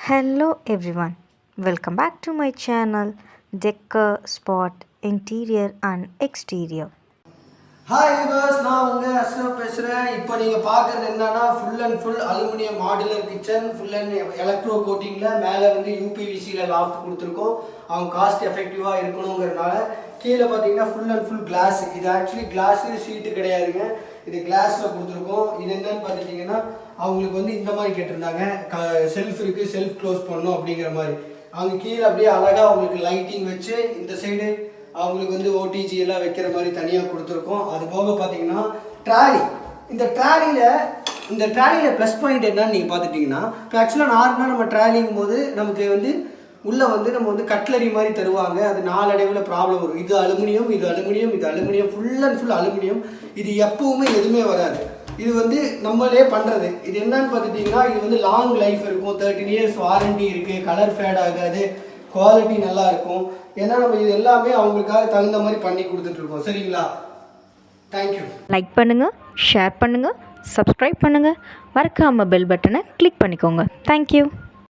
Hello everyone, welcome back to my channel Decor Spot Interior and Exterior. Hi viewers, நான் உங்க அஸ்ரப் பேசுறேன். இப்போ நீங்க பார்க்கிறது என்னன்னா full and full aluminium modular kitchen, full and electro கோட்டிங்ல மேல வந்து UPVC ல லாஃப்ட் கொடுத்திருக்கோம். அவங்க காஸ்ட் எஃபெக்டிவா இருக்கணும்ங்கறனால கீழ பாத்தீங்கன்னா full and full glass. இது एक्चुअली glass ஷீட் கிடையாதுங்க. இது glassல கொடுத்திருக்கோம். இது என்னன்னு பாத்தீங்கன்னா அவங்களுக்கு வந்து இந்த மாதிரி கேட்டிருந்தாங்க. செல்ஃப் இருக்கு, செல்ஃப் க்ளோஸ் பண்ணனும் அப்படிங்கற மாதிரி. அவங்க கீழ அப்படியே அழகா உங்களுக்கு லைட்டிங் வச்சு இந்த சைடு அவங்களுக்கு வந்து ஓடிஜி எல்லாம் வைக்கிற மாதிரி தனியாக கொடுத்துருக்கோம். அது போக பார்த்தீங்கன்னா ட்ராலி, இந்த ட்ராலியில் ப்ளஸ் பாயிண்ட் என்னன்னு நீங்கள் பார்த்துட்டிங்கன்னா, இப்போ ஆக்சுவலாக நார்மலாக நம்ம ட்ராலிங்கும் போது நமக்கு வந்து உள்ளே வந்து நம்ம வந்து கட்லரி மாதிரி தருவாங்க. அது நாளடைவில் ப்ராப்ளம் வரும். இது அலுமினியம், இது அலுமினியம், இது aluminium, full and full aluminium. இது எப்பவுமே எதுவுமே வராது. இது வந்து நம்மளே பண்ணுறது. இது என்னன்னு பார்த்துட்டிங்கன்னா, இது வந்து லாங் லைஃப் இருக்கும், 13 இயர்ஸ் வாரண்டி இருக்குது, கலர் ஃபேட் ஆகாது, குவாலிட்டி நல்லா இருக்கும். ஏன்னா நம்ம இது எல்லாமே அவங்களுக்காக தகுந்த மாதிரி பண்ணி கொடுத்துட்ருக்கோம். சரிங்களா? தேங்க்யூ. லைக் பண்ணுங்கள், ஷேர் பண்ணுங்கள், சப்ஸ்கிரைப் பண்ணுங்கள், மறக்காமல் பெல் பட்டனை கிளிக் பண்ணிக்கோங்க. தேங்க்யூ.